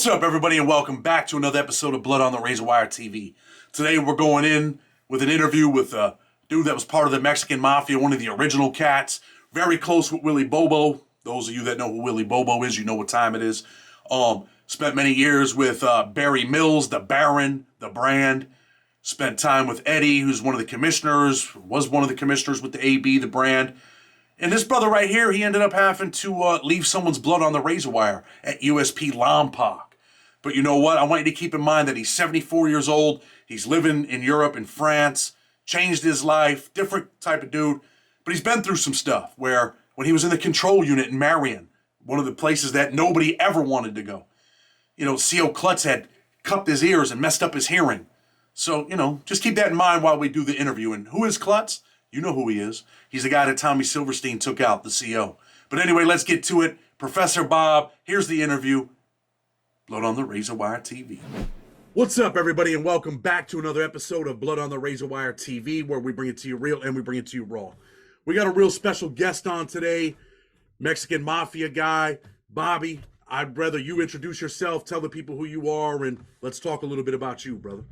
What's up, everybody, and welcome back to another episode of Blood on the Razor Wire TV. Today, we're going in with an interview with a dude that was part of the Mexican Mafia, one of the original cats, very close with Willie Bobo. Those of you that know who Willie Bobo is, you know what time it is. Spent many years with Barry Mills, the Baron, the Brand. Spent time with Eddie, who's one of the commissioners, was one of the commissioners with the AB, the Brand. And this brother right here, he ended up having to leave someone's blood on the razor wire at USP Lompoc. But you know what? I want you to keep in mind that he's 74 years old. He's living in Europe and France, changed his life, different type of dude. But he's been through some stuff where when he was in the control unit in Marion, one of the places that nobody ever wanted to go, C.O. Klutz had cupped his ears and messed up his hearing. So, just keep that in mind while we do the interview. And who is Klutz? You know who he is. He's the guy that Tommy Silverstein took out, the CO. But anyway, let's get to it. Professor Bob, here's the interview. Blood on the Razor Wire TV. What's up, everybody, and welcome back to another episode of Blood on the Razor Wire TV, where we bring it to you real and we bring it to you raw. We got a real special guest on today, Mexican Mafia guy, Bobby. I'd rather you introduce yourself, tell the people who you are, and let's talk a little bit about you, brother.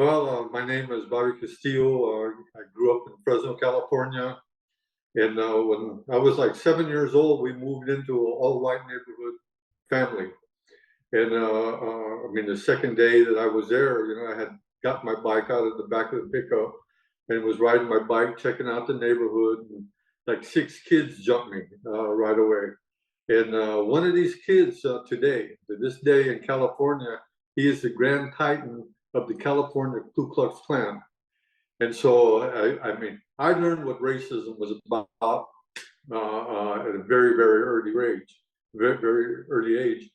Well, my name is Bobby Castillo. I grew up in Fresno, California. And when I was like 7 years old, we moved into an all-white neighborhood family. And the second day that I was there, I had got my bike out of the back of the pickup and was riding my bike, checking out the neighborhood. And like 6 kids jumped me right away. And one of these kids to this day in California, he is the Grand Titan of the California Ku Klux Klan. And so, I learned what racism was about at a very, very very early age.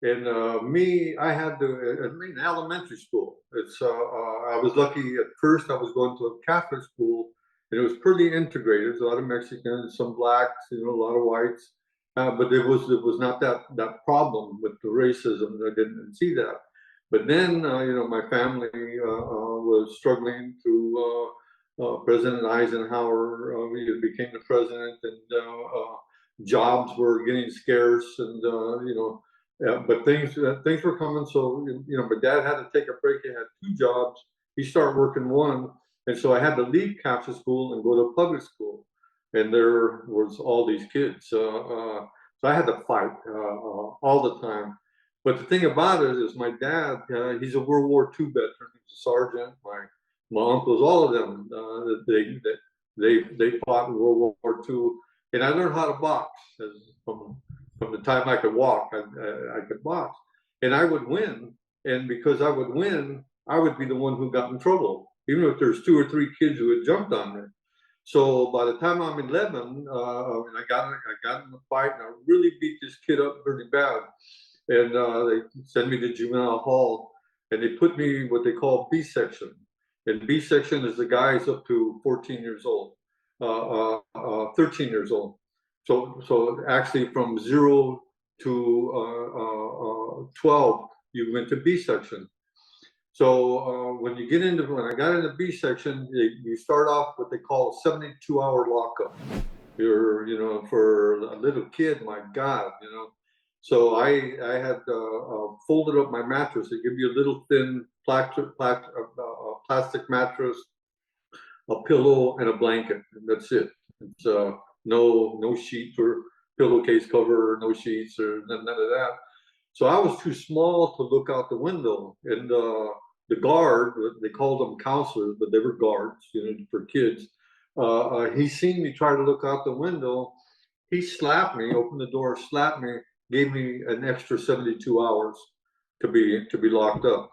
And I had in elementary school. I was lucky at first. I was going to a Catholic school, and it was pretty integrated. There's a lot of Mexicans, some blacks, a lot of whites. But it was not that problem with the racism. I didn't see that. But then, my family was struggling through President Eisenhower. He became the president, and jobs were getting scarce, and but things were coming. So my dad had to take a break. He had 2 jobs. He started working one, and so I had to leave Catholic school and go to public school. And there was all these kids. So I had to fight all the time. But the thing about it is my dad, he's a World War II veteran. He's a sergeant. My uncles, all of them, they fought in World War II. And I learned how to box. From the time I could walk, I could box. And I would win. And because I would win, I would be the one who got in trouble, even if there's 2 or 3 kids who had jumped on me. So by the time I'm 11, I got in the fight, and I really beat this kid up really bad. And they sent me to Juvenile Hall, and they put me what they call B section. And B section is the guys up to 14 years old, 13 years old. So actually from 0 to 12, you went to B section. So when I got into B section, you start off what they call a 72-hour lockup. For a little kid, my God, So I had folded up my mattress. They give you a little thin plastic mattress, a pillow, and a blanket, and that's it. It's no sheet or pillowcase cover, no sheets or none of that. So I was too small to look out the window, and the guard, they called them counselors, but they were guards, for kids. He seen me try to look out the window. He slapped me, opened the door, slapped me, gave me an extra 72 hours to be locked up.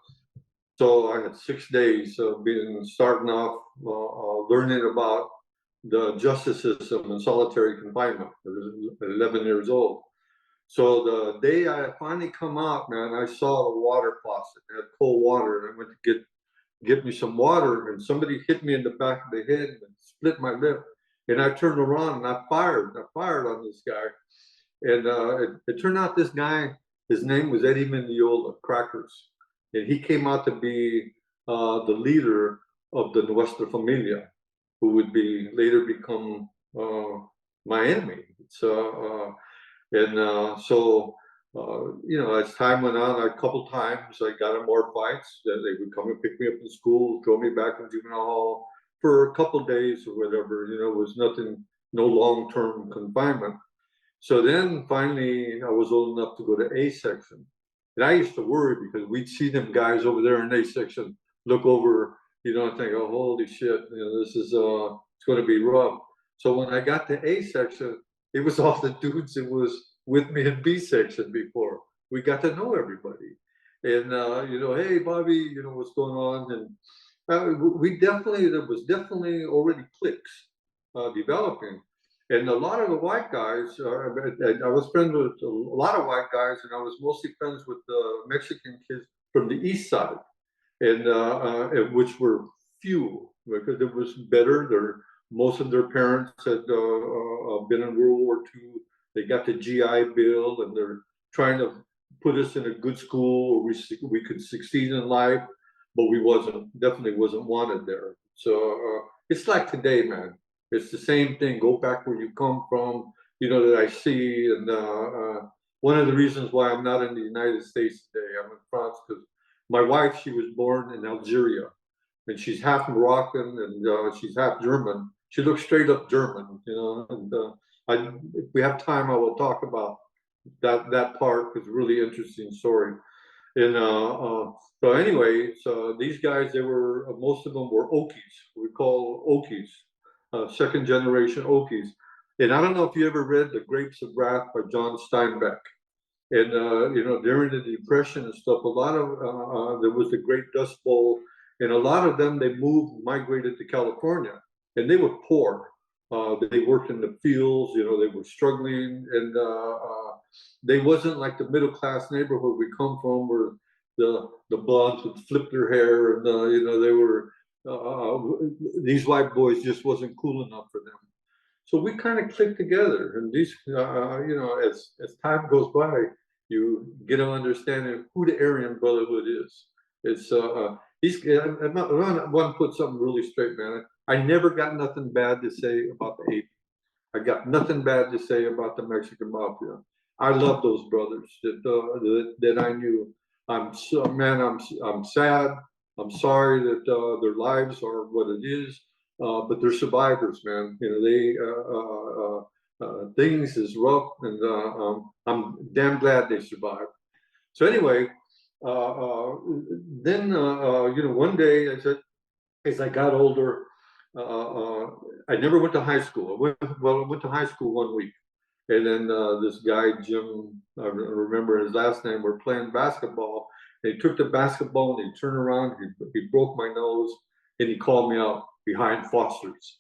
So I had 6 days of starting off learning about the justice system and solitary confinement at 11 years old. So the day I finally come out, man, I saw a water faucet. It had cold water, and I went to get me some water, and somebody hit me in the back of the head and split my lip. And I turned around and I fired on this guy. And it turned out this guy, his name was Eddie Mendiola, Crackers. And he came out to be the leader of the Nuestra Familia, who would later become my enemy. So as time went on, a couple times I got in more fights. They would come and pick me up in school, throw me back in juvenile hall for a couple days or whatever. It was nothing, no long-term confinement. So then finally, I was old enough to go to A section. And I used to worry because we'd see them guys over there in A section look over, and think, oh, holy shit, this is, it's going to be rough. So when I got to A section, it was all the dudes that was with me in B section before. We got to know everybody. And, hey, Bobby, what's going on? And there was definitely already cliques developing. And a lot of the white guys, I was friends with a lot of white guys, and I was mostly friends with the Mexican kids from the east side, and which were few because it was better. Most of their parents had been in World War II. They got the GI Bill, and they're trying to put us in a good school where we could succeed in life, but we definitely wasn't wanted there. So it's like today, man. It's the same thing. Go back where you come from, that I see. And one of the reasons why I'm not in the United States today, I'm in France, because my wife, she was born in Algeria, and she's half Moroccan and she's half German. She looks straight up German, and if we have time, I will talk about that part. It's a really interesting story. And so anyway, so these guys, most of them were Okies. We call Okies, second generation Okies. And I don't know if you ever read The Grapes of Wrath by John Steinbeck. And during the Depression and stuff, a lot of there was the Great Dust Bowl, and a lot of them migrated to California, and they were poor. They worked in the fields, they were struggling, and they wasn't like the middle class neighborhood we come from, where the blondes would flip their hair, and they were these white boys just wasn't cool enough for them. So we kind of clicked together, and these, as time goes by, you get an understanding of who the Aryan Brotherhood is. It's these. I want to put something really straight, man. I never got nothing bad to say about the AP. I got nothing bad to say about the Mexican Mafia. I love those brothers that I knew. I'm sad. I'm sorry that their lives are what it is. But they're survivors, man. Things is rough, and I'm damn glad they survived. So anyway, then one day as I got older, I never went to high school. I went to high school 1 week, and then this guy Jim, I remember his last name. We're playing basketball. And he took the basketball and he turned around. He broke my nose, and he called me out behind Foster's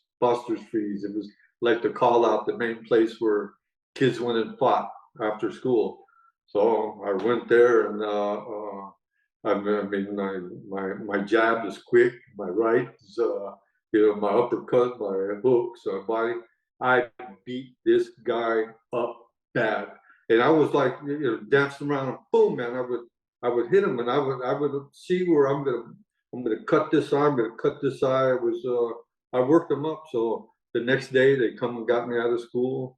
Freeze. It was like the call out, the main place where kids went and fought after school. So I went there, and my jab is quick, my right is my uppercut, my hooks, body. I beat this guy up bad, and I was like dancing around, and boom, man, I would hit him, and I would see where I'm gonna cut this eye, I'm gonna cut this eye. I worked them up. So the next day they come and got me out of school,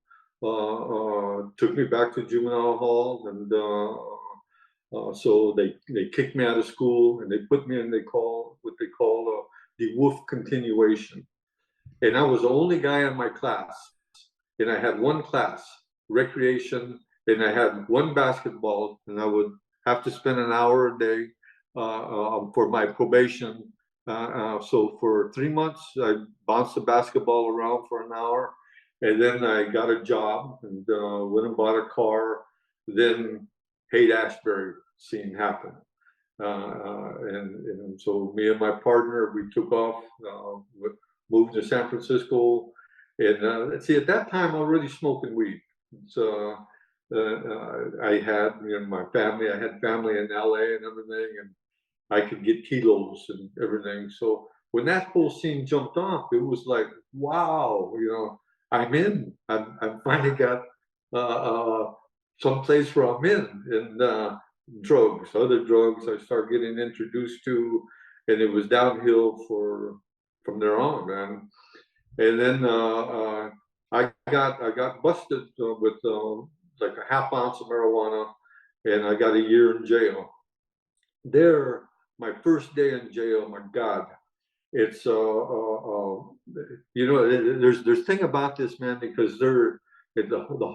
took me back to juvenile hall, and so they kicked me out of school, and they put me in what they call the wolf continuation. And I was the only guy in my class, and I had one class, recreation, and I had one basketball, and I would have to spend an hour a day for my probation. So for 3 months, I bounced the basketball around for an hour, and then I got a job and went and bought a car. Then Haight-Ashbury scene happened. And so me and my partner, we took off, moved to San Francisco. And see, at that time, I was already smoking weed. So I had my family, I had family in LA and everything, and I could get kilos and everything. So when that whole scene jumped off, it was like, wow, I'm in. I finally got some place where I'm in. And other drugs I started getting introduced to, and it was downhill from there on, man. And then I got busted with like a half ounce of marijuana, and I got a year in jail. There, my first day in jail, my God, it's there's thing about this, man, because the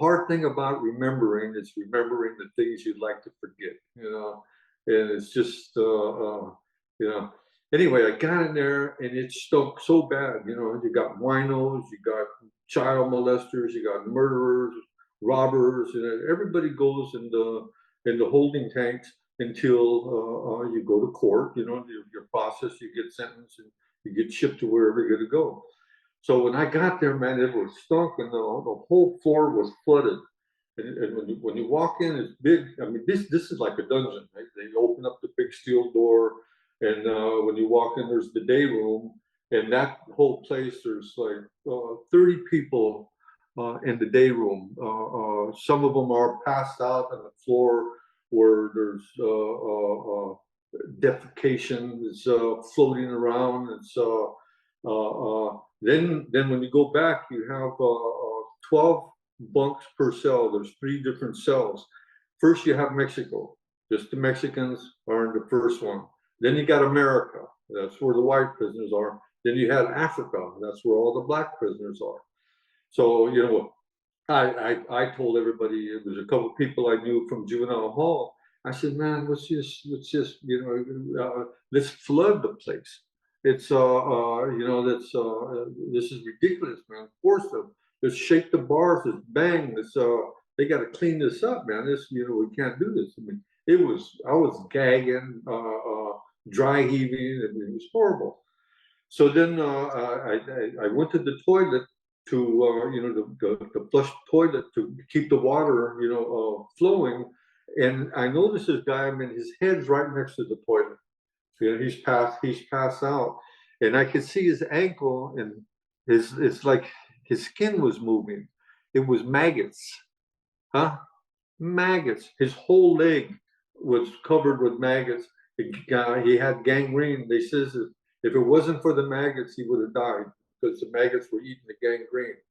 hard thing about remembering is remembering the things you'd like to forget, and it's just you know. Anyway, I got in there and it stunk so bad. You got winos, you got child molesters, you got murderers, robbers, and everybody goes in the holding tanks until you go to court. Your process, you get sentenced, and you get shipped to wherever you're going to go. So when I got there, man, it was stunk, and the whole floor was flooded. And when you walk in, it's big. I mean, this is like a dungeon. Right? They open up the big steel door, and when you walk in, there's the day room, and that whole place, there's like 30 people in the day room. Some of them are passed out on the floor where there's defecation is floating around. It's then when you go back, you have 12 bunks per cell. There's 3 different cells. First, you have Mexico. Just the Mexicans are in the first one. Then you got America. That's where the white prisoners are. Then you have Africa. That's where all the black prisoners are. So, I told everybody, it was a couple of people I knew from juvenile hall. I said, man, let's just let's flood the place. It's that's this is ridiculous, man. Force them. Let's shake the bars. Let's bang. Let's they got to clean this up, man. This we can't do this. I mean, I was gagging, dry heaving. I mean, it was horrible. So then I went to the toilet to the flush toilet to keep the water flowing, and I noticed this guy. I mean, his head's right next to the toilet. He's passed out, and I could see his ankle, and it's like his skin was moving. It was maggots, huh? Maggots. His whole leg was covered with maggots. He had gangrene. They says if it wasn't for the maggots, he would have died because the maggots were eating the gangrene.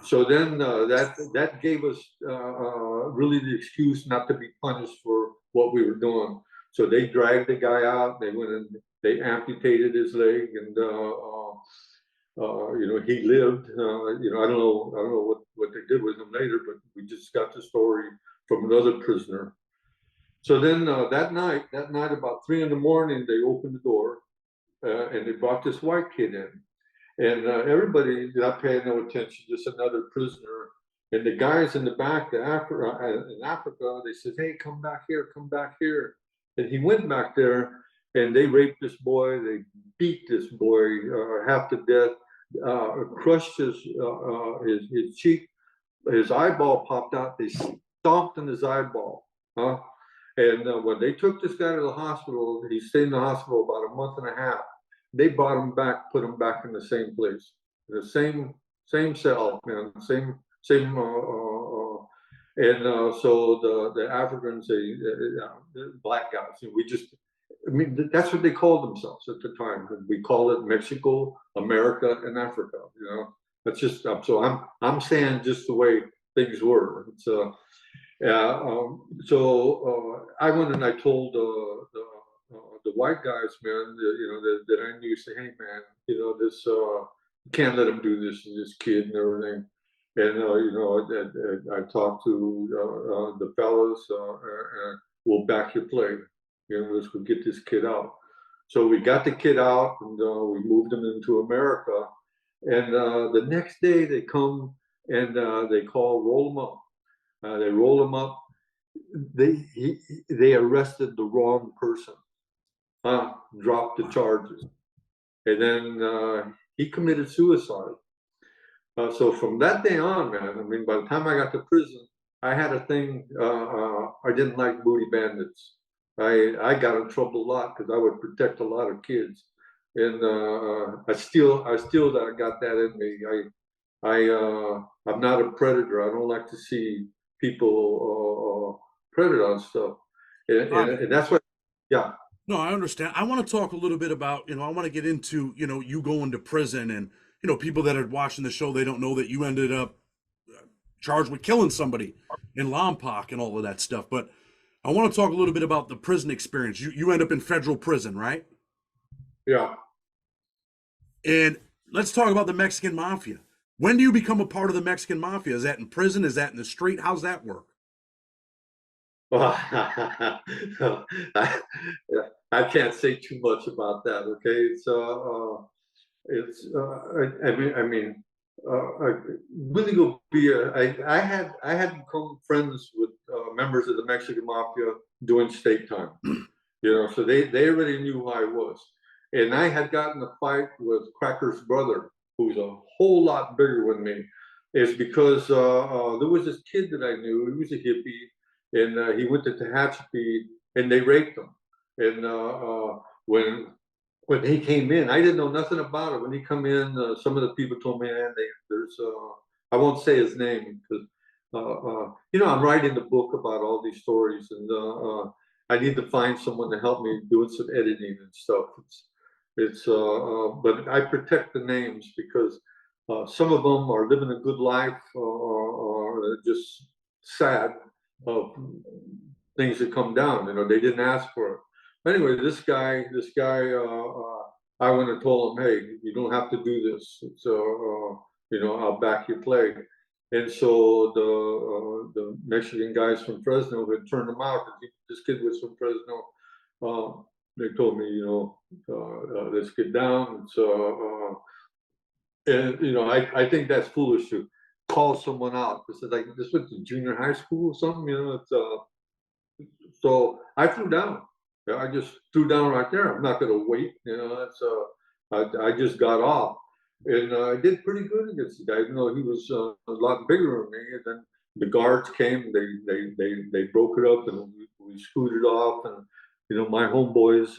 So then that gave us really the excuse not to be punished for what we were doing. So they dragged the guy out. They went and they amputated his leg, and he lived. I don't know what they did with him later, but we just got the story from another prisoner. So then that night about 3 in the morning, they opened the door and they brought this white kid in. And everybody not paying no attention, just another prisoner. And the guys in the back, in Africa, they said, "Hey, come back here, come back here." And he went back there, and they raped this boy. They beat this boy half to death, crushed his cheek. His eyeball popped out. They stomped in his eyeball. And when they took this guy to the hospital, he stayed in the hospital about a month and a half. They brought him back, put him back in the same place, the same cell, man, same. So the Africans, the black guys, that's what they called themselves at the time. We called it Mexico, America, and Africa. That's just so I'm saying just the way things were. It's I went and I told the white guys, man, that I knew, say, "Hey, man, this can't let him do this to this kid and everything." And I talked to the fellas, and we'll back your play. Let's go get this kid out. So we got the kid out, and we moved him into America. And the next day they come and they roll him up. They roll him up. They arrested the wrong person. Dropped the charges, and then he committed suicide. So from that day on, man, I mean, by the time I got to prison, I had a thing. I didn't like booty bandits. I got in trouble a lot because I would protect a lot of kids, and I still got that in me. I'm not a predator. I don't like to see people predator on stuff, and that's what. Yeah. No, I understand. I want to talk a little bit about, I want to get into, you going to prison, and, people that are watching the show, they don't know that you ended up charged with killing somebody in Lompoc and all of that stuff. But I want to talk a little bit about the prison experience. You end up in federal prison, right? Yeah. And let's talk about the Mexican Mafia. When do you become a part of the Mexican Mafia? Is that in prison? Is that in the street? How's that work? Well, I, I can't say too much about that. Okay, really go be I had become friends with members of the Mexican Mafia doing state time. So they already knew who I was, and I had gotten a fight with Cracker's brother, who's a whole lot bigger than me. Is because there was this kid that I knew. He was a hippie, and he went to Tehachapi, and they raped him. And when he came in, I didn't know nothing about it. When he come in, some of the people told me, "Man, there's I won't say his name because I'm writing the book about all these stories, and I need to find someone to help me doing some editing and stuff. But I protect the names because some of them are living a good life or just sad of things that come down. They didn't ask for it. Anyway, I went and told him, hey, you don't have to do this. I'll back your play. And so the Mexican guys from Fresno had turned him out because this kid was from Fresno. They told me, let's get down. I think that's foolish to call someone out because like this went to junior high school or something. So I threw down. I just threw down right there. I'm not going to wait. I just got off. And I did pretty good against the guy, even though he was a lot bigger than me. And then the guards came, they broke it up, and we scooted off. And my homeboys,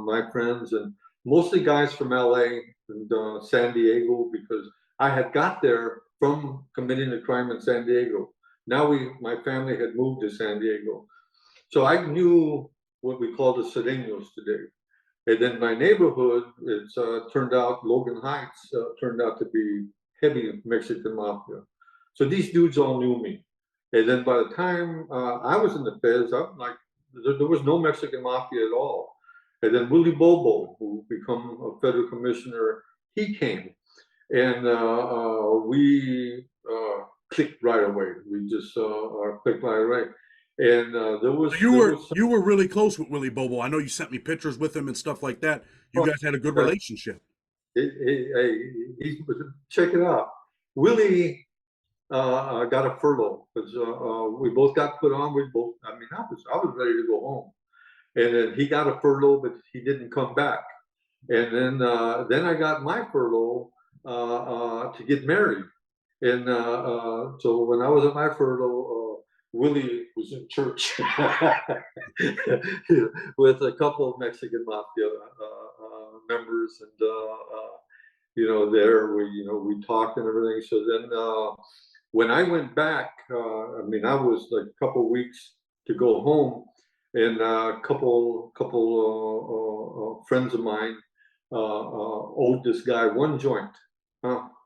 my friends, and mostly guys from LA and San Diego, because I had got there from committing a crime in San Diego. Now my family had moved to San Diego, so I knew what we call the Sereños today. And then my neighborhood, it's turned out, Logan Heights turned out to be heavy Mexican Mafia. So these dudes all knew me. And then by the time I was in the feds, there was no Mexican Mafia at all. And then Willie Bobo, who became a federal commissioner, he came. And we clicked right away. We just clicked right away. And You were really close with Willie Bobo. I know you sent me pictures with him and stuff like that. You guys had a good relationship. Check it out. Willie got a furlough because we both got put on. I was ready to go home, and then he got a furlough, but he didn't come back. And then I got my furlough to get married, and so when I was at my furlough. Willie was in church with a couple of Mexican Mafia members, and there we talked and everything. So then when I went back, I was like a couple of weeks to go home, and a couple friends of mine owed this guy one joint, and I'll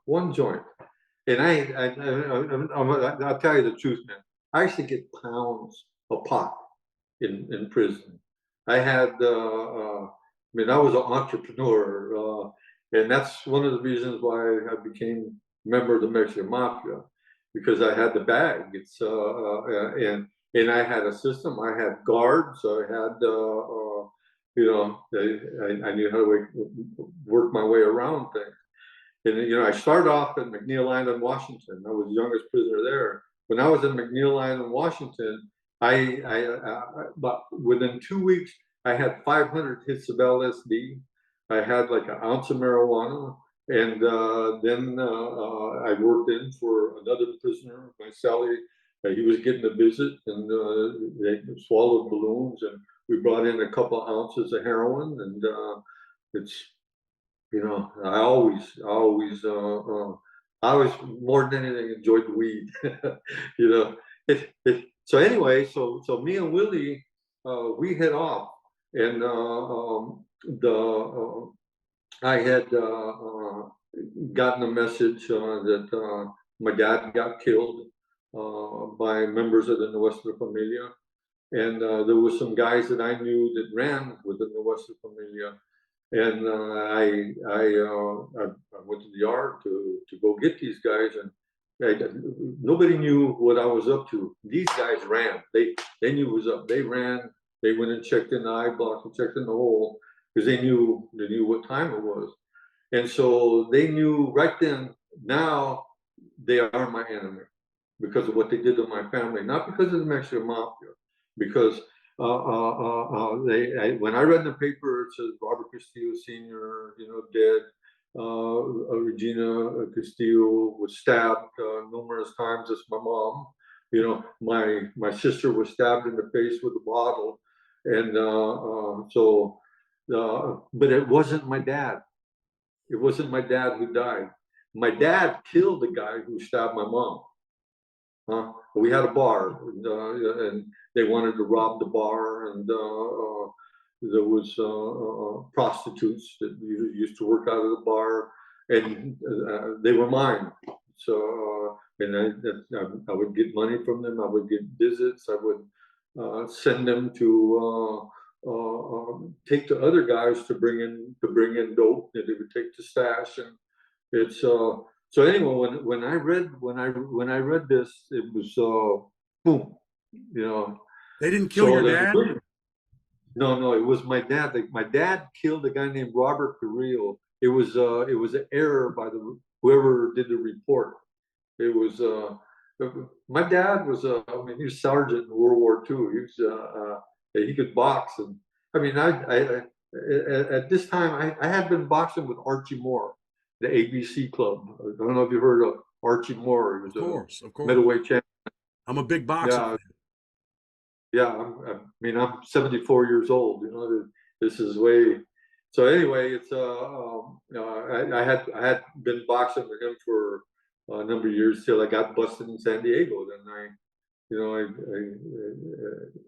tell you the truth, man. I used to get pounds of pot in prison. I had, I was an entrepreneur, and that's one of the reasons why I became a member of the Mexican Mafia, because I had the bag. And I had a system. I had guards. I had, I knew how to work my way around things. And I started off at McNeil Island, Washington. I was the youngest prisoner there. When I was in McNeil Island, Washington, but within 2 weeks, I had 500 hits of LSD. I had like an ounce of marijuana, and then I worked in for another prisoner, my cellie. He was getting a visit, and they swallowed balloons, and we brought in a couple of ounces of heroin, and it's I always more than anything enjoyed the weed. So anyway, so me and Willie, we head off, and I had gotten a message that my dad got killed by members of the Nuestra Familia, there was some guys that I knew that ran within the Western Familia, and I went to the yard to go get these guys, and nobody knew what I was up to. These guys ran. They knew what was up. They ran. They went and checked in the eye block and checked in the hole because they knew what time it was, and so they knew right then. Now they are my enemy because of what they did to my family, not because of the Mexican mafia, because when I read in the paper, it says Robert Castillo Sr., dead. Regina Castillo was stabbed numerous times. As my mom. My sister was stabbed in the face with a bottle, and but it wasn't my dad. It wasn't my dad who died. My dad killed the guy who stabbed my mom. We had a bar, and they wanted to rob the bar, and there was prostitutes that used to work out of the bar, and they were mine. So, and I would get money from them. I would get visits. I would send them to take to other guys to bring in dope that they would take to stash, and it's so anyway. When I read this, it was boom, They didn't kill your dad? No, it was my dad. My dad killed a guy named Robert Carrillo. It was an error by whoever did the report. It was my dad was he was sergeant in World War II. He was he could box, and I mean I at this time I had been boxing with Archie Moore, the ABC Club. I don't know if you heard of Archie Moore. He was Of course. middleweight champion. I'm a big boxer fan. Yeah. I'm 74 years old. This is way. So anyway, it's I had been boxing with him for a number of years till I got busted in San Diego. Then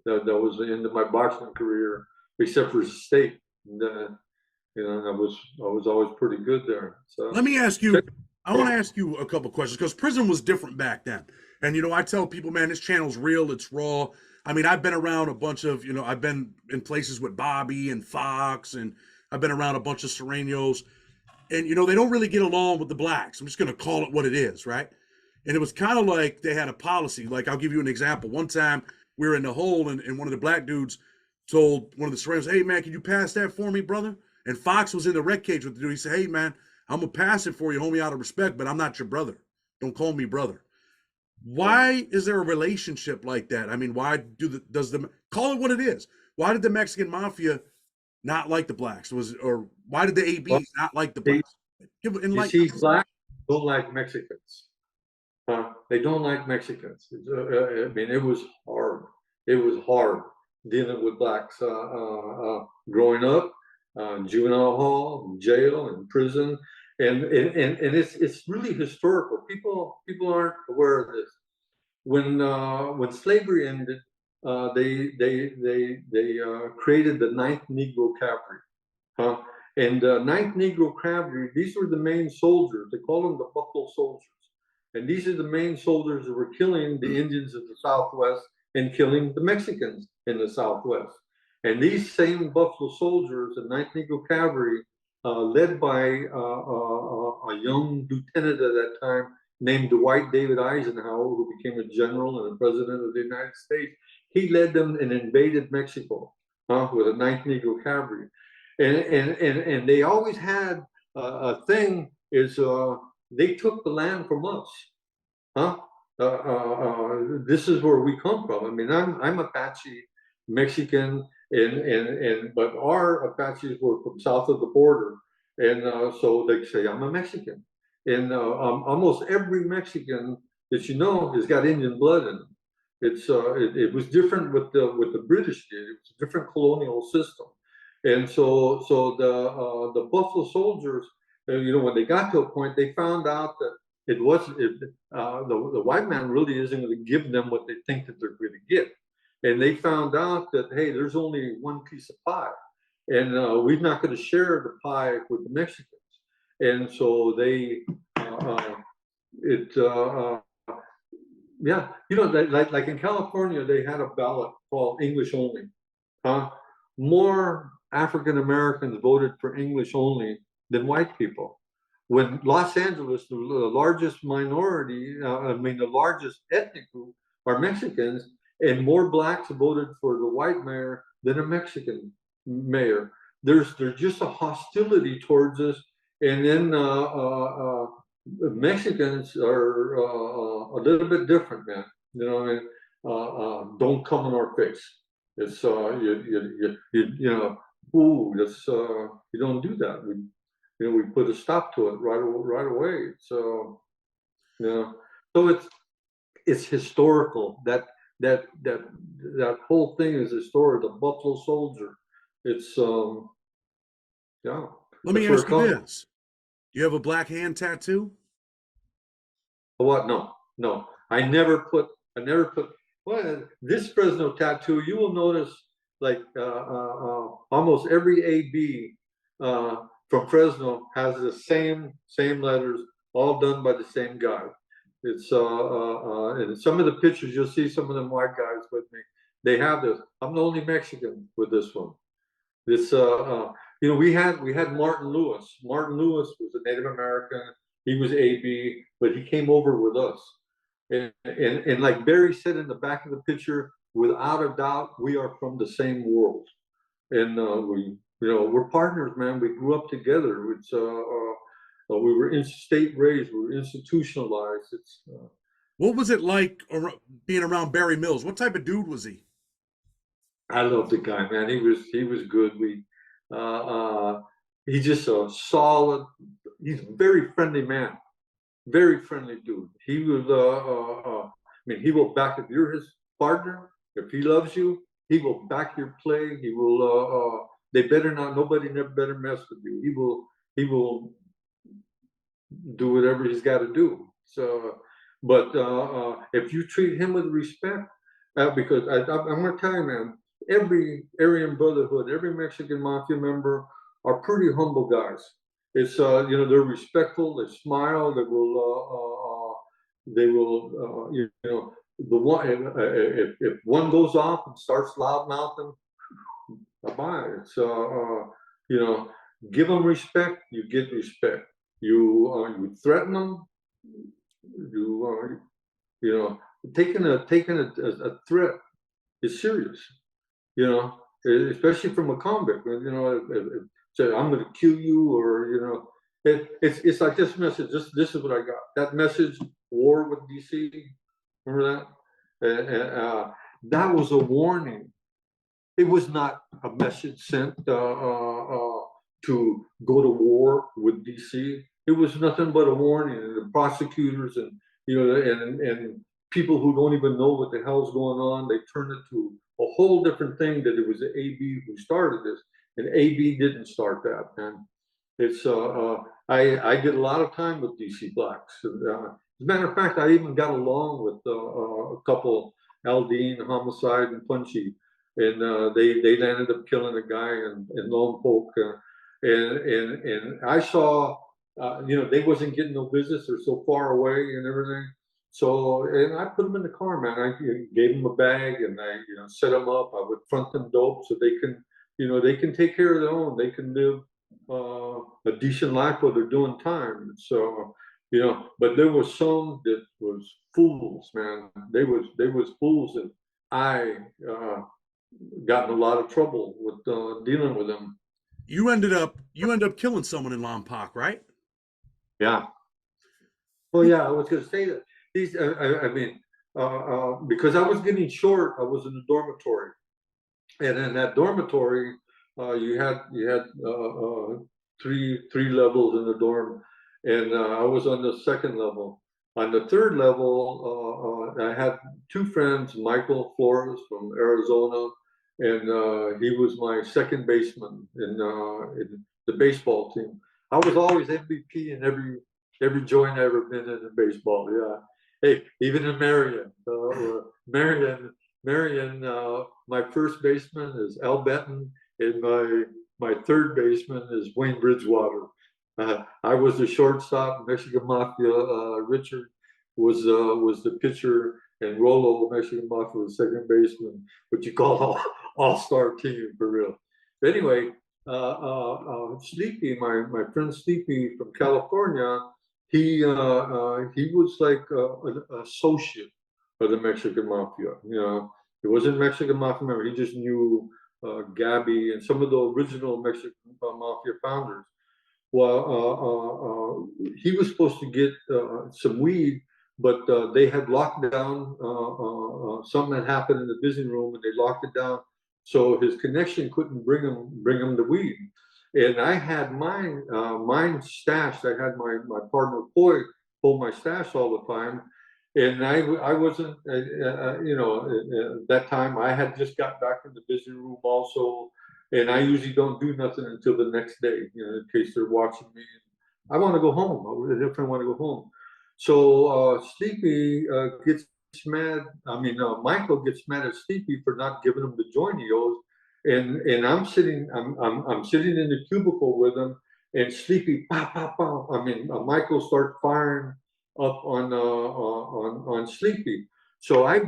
that was the end of my boxing career, except for state. And I was always pretty good there. So let me ask you. I want to ask you a couple questions because prison was different back then. And I tell people, man, this channel's real. It's raw. I mean, I've been around a bunch of, I've been in places with Bobby and Fox, and I've been around a bunch of Serenos, and they don't really get along with the blacks. I'm just going to call it what it is, right? And it was kind of like they had a policy. Like, I'll give you an example. One time we were in the hole, and one of the black dudes told one of the Serenos, "Hey, man, can you pass that for me, brother?" And Fox was in the rec cage with the dude. He said, "Hey, man, I'm going to pass it for you, homie, out of respect, but I'm not your brother. Don't call me brother." Why is there a relationship like that? I mean, why does the call it what it is? Why did the Mexican mafia not like the blacks? Or why did the ABs not like the blacks? You see, blacks don't like Mexicans. They don't like Mexicans. I mean, it was hard. It was hard dealing with blacks growing up, juvenile hall, jail, and prison. And it's really historical. People aren't aware of this. When slavery ended, they created the Ninth Negro Cavalry, and Ninth Negro Cavalry. These were the main soldiers. They call them the Buffalo Soldiers, and these are the main soldiers that were killing the Indians of the Southwest and killing the Mexicans in the Southwest. And these same Buffalo Soldiers, the Ninth Negro Cavalry, led by a young lieutenant at that time named Dwight David Eisenhower, who became a general and a president of the United States. He led them and invaded Mexico with the Ninth Negro Cavalry. And they always had a thing is they took the land from us. This is where we come from. I mean, I'm Apache, Mexican, but our Apaches were from south of the border, and so they say I'm a Mexican, and almost every Mexican that has got Indian blood in them. It was different with the British did. It was a different colonial system, and so the Buffalo Soldiers, when they got to a point, they found out that the white man really isn't going to give them what they think that they're going to get. And they found out that, hey, there's only one piece of pie, and we're not going to share the pie with the Mexicans. And so Yeah, like in California, they had a ballot called English only. Huh? More African Americans voted for English only than white people. When Los Angeles, the largest minority, the largest ethnic group are Mexicans, and more blacks voted for the white mayor than a Mexican mayor. There's just a hostility towards us, and then Mexicans are a little bit different, man. You know, what I mean, don't come in our face. It's ooh, that's you don't do that. We put a stop to it right away. So you know, so it's historical. That whole thing is historic. The Buffalo Soldier. It's yeah, Let me that's where ask it you comes from. this. Do you have a black hand tattoo? What? No, no. I never put. Well, this Fresno tattoo, you will notice like almost every AB from Fresno has the same letters, all done by the same guy. It's and some of the pictures you'll see some of them white guys with me. They have this. I'm the only Mexican with this one. This we had Martin Lewis. Martin Lewis was a Native American. He was AB, but he came over with us. And like Barry said in the back of the picture, without a doubt, we are from the same world, and we're partners, man. We grew up together. We were state raised. We were institutionalized. What was it like being around Barry Mills? What type of dude was he? I love the guy, man. He was good. Uh, uh, he's just a solid. He's a very friendly man. Very friendly dude. He was, he will back if you're his partner. If he loves you, he will back your play. He will. They better not. Nobody never better mess with you. He will. He will do whatever he's got to do. So, but if you treat him with respect, because I'm going to tell you, man, every Aryan Brotherhood, every Mexican Mafia member are pretty humble guys. It's they're respectful. They smile. They will the one if one goes off and starts loud mouthing, bye bye. It's you know give them respect. You get respect. You threaten them. You taking a threat is serious. You know, especially from a convict. Say I'm going to kill you, or it's like this message. This is what I got. That message, war with DC. Remember that? That was a warning. It was not a message sent to go to war with DC. It was nothing but a warning. And the prosecutors and people who don't even know what the hell's going on, they turned it to a whole different thing. That it was the AB who started this, and AB didn't start that. And it's I did a lot of time with DC blacks. As a matter of fact, I even got along with a couple, Aldine, Homicide, and Punchy, and they ended up killing a guy in Lompoc, and I saw they wasn't getting no business. They're so far away and everything. So and I put them in the car, man. I gave them a bag and I set them up. I would front them dope so they can take care of their own. They can live a decent life while they're doing time. So but there was some that was fools, man. They was fools, and I got in a lot of trouble with dealing with them. You ended up killing someone in Lompoc, right? Yeah. Well, yeah, I was going to say that these. Because I was getting short, I was in the dormitory, and in that dormitory, you had three levels in the dorm, and I was on the second level. On the third level, I had two friends, Michael Flores from Arizona, and he was my second baseman in the baseball team. I was always MVP in every joint I ever been in baseball. Yeah. Hey, even in Marion, Marion, my first baseman is Al Benton, and my third baseman is Wayne Bridgewater. I was the shortstop. Mexican Mafia. Richard was the pitcher, and Rolo, Mexican Mafia, was second baseman, what you call all-star team for real. But anyway, Sleepy, my friend Sleepy from California, he was like an associate of the Mexican Mafia. You know, he wasn't Mexican Mafia member. He just knew Gabby and some of the original Mexican Mafia founders. Well, he was supposed to get some weed, but they had locked down. Something had happened in the visiting room, and they locked it down. So his connection couldn't bring him the weed. And I had mine stashed. I had my partner Coy hold my stash all the time, and I wasn't, at that time I had just got back from the visiting room also, and I usually don't do nothing until the next day, in case they're watching me. I want to go home. I definitely want to go home. So Sleepy gets mad. I mean, Michael gets mad at Sleepy for not giving him the joint he owes, and I'm sitting in the cubicle with him, and Sleepy, pop, pop, pop. I mean, Michael starts firing up on Sleepy. So I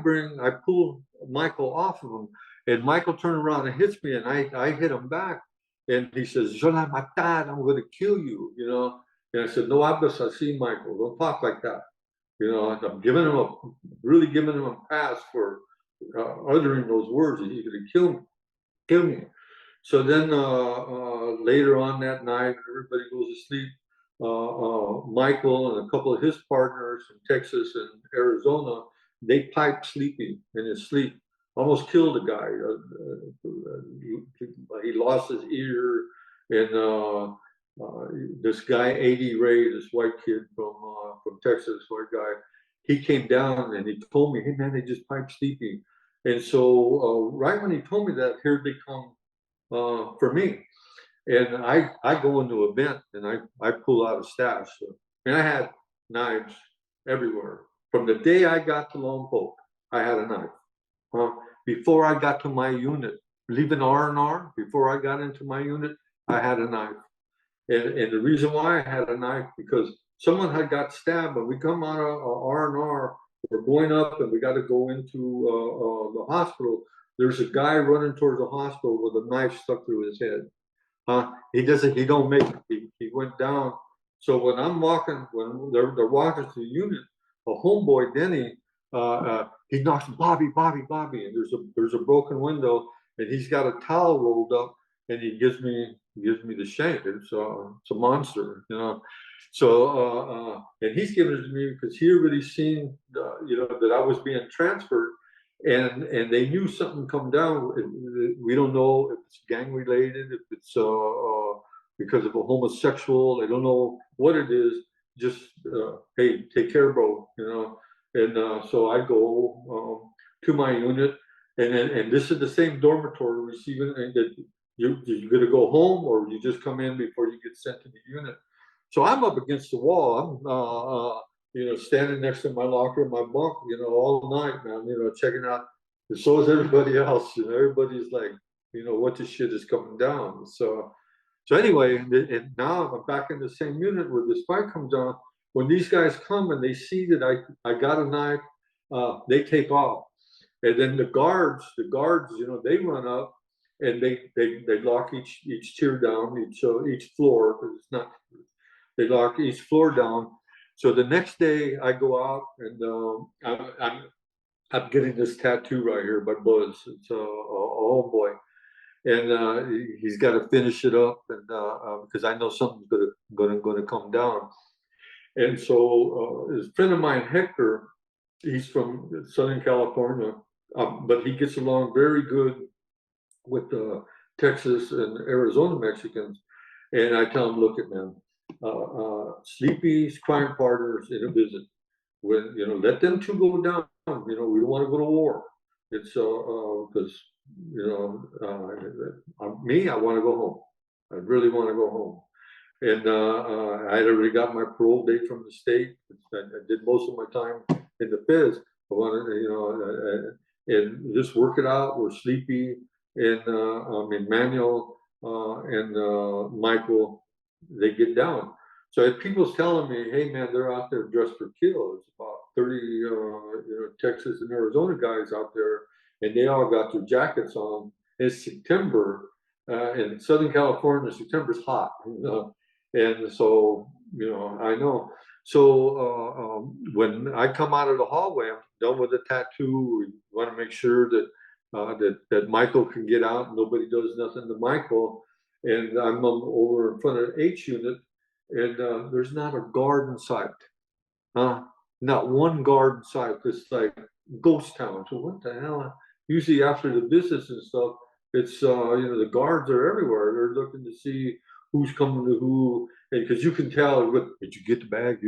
pull Michael off of him, and Michael turned around and hits me, and I hit him back, and he says, "Je la matar, I'm going to kill you," And I said, "No hablas así, Michael. Don't talk like that." I'm really giving him a pass for uttering those words. He's going to kill me. So then later on that night, everybody goes to sleep. Michael and a couple of his partners from Texas and Arizona, they pipe Sleepy in his sleep. Almost killed a guy. He lost his ear, and this guy, A.D. Ray, this white kid from Texas, white guy, he came down and he told me, "Hey man, they just piped Sleepy." And so right when he told me that, here they come for me. And I go into a vent and I pull out a stash. And I had knives everywhere. From the day I got to Lompoc, I had a knife. Before I got to my unit, leaving R&R, before I got into my unit, I had a knife. And the reason why I had a knife, because someone had got stabbed, and we come out of R&R, we're going up and we got to go into the hospital. There's a guy running towards the hospital with a knife stuck through his head. He don't make it. He went down. So when I'm walking, when they're walking to the unit, a homeboy, Denny, he knocks, "Bobby, Bobby, Bobby," and there's a broken window, and he's got a towel rolled up, and he gives me the shank. It's a monster, So and he's giving it to me because he already seen that I was being transferred, and they knew something come down. We don't know if it's gang related, if it's because of a homosexual. They don't know what it is. Just hey, take care, bro. And so I go to my unit, and this is the same dormitory receiving that you're going to go home, or you just come in before you get sent to the unit. So I'm up against the wall. I'm standing next to my locker in my bunk, all night, man, checking out. And so is everybody else. Everybody's like, what the shit is coming down. So anyway, and now I'm back in the same unit where this fight comes on. When these guys come and they see that I got a knife, they take off. And then the guards, they run up and they lock each tier down, each floor, because it's not, they lock each floor down. So the next day I go out and I'm getting this tattoo right here by Buzz. It's a homeboy, and he's got to finish it up, and because I know something's gonna come down. And so his friend of mine, Hector, he's from Southern California, but he gets along very good with Texas and Arizona Mexicans. And I tell him, "Look at man, Sleepy's crime partners in a visit. When let them two go down. We don't want to go to war. It's because me, I want to go home. I really want to go home." And I had already got my parole date from the state. I did most of my time in the feds. I wanted, and just work it out with Sleepy and Manuel and Michael. They get down. So if people's telling me, "Hey man, they're out there dressed for kill," it's about 30 Texas and Arizona guys out there, and they all got their jackets on. It's September in Southern California. September's hot, and so I know. So when I come out of the hallway, I'm done with the tattoo. We want to make sure that that Michael can get out. Nobody does nothing to Michael. And I'm over in front of H unit, and there's not a guard in sight. Not one guard in sight. It's like ghost town. So what the hell? Usually after the business and stuff, it's the guards are everywhere. They're looking to see who's coming to who, and because you can tell. Did you get the bag?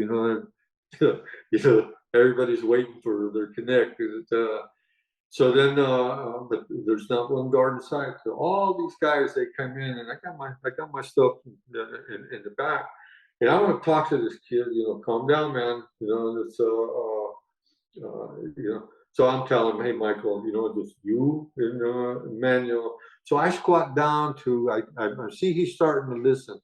Everybody's waiting for their connect. So then, but there's not one guard in sight. So all these guys, they come in, and I got my stuff in the back, and I want to talk to this kid. Calm down, man. It's So I'm telling him, hey, Michael, just you and Emmanuel. So I squat down to I see he's starting to listen,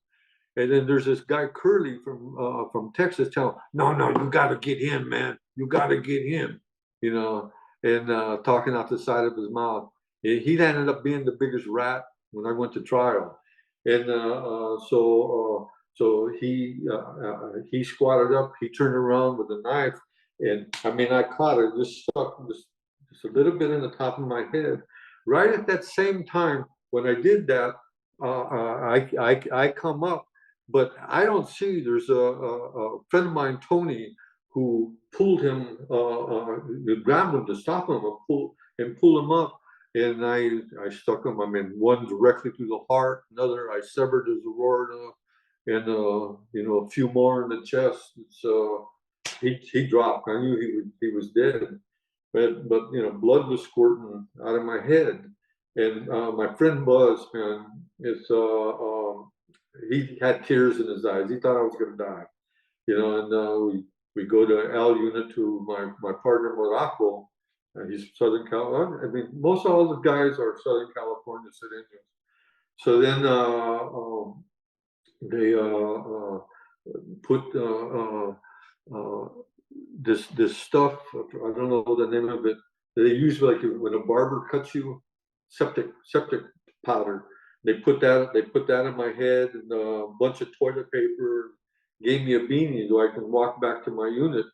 and then there's this guy Curly from Texas telling him, no, you got to get him, man. You got to get him. And talking out the side of his mouth. He ended up being the biggest rat when I went to trial. And so he squatted up, he turned around with a knife, and I caught it, just stuck just a little bit in the top of my head. Right at that same time, when I did that, I come up, but I don't see, there's a friend of mine, Tony, who pulled him, grabbed him to stop him and pull him up. And I stuck him, one directly through the heart, another I severed his aorta, and a few more in the chest. So he dropped. I knew he was dead, but blood was squirting out of my head. And my friend Buzz, man, he had tears in his eyes. He thought I was going to die, and we go to L unit to my partner Morocco. He's Southern California. Most all the guys are Southern California citizens. So then they put this stuff. I don't know the name of it. They use like when a barber cuts you, septic powder. They put that in my head and a bunch of toilet paper. Gave me a beanie so I can walk back to my unit.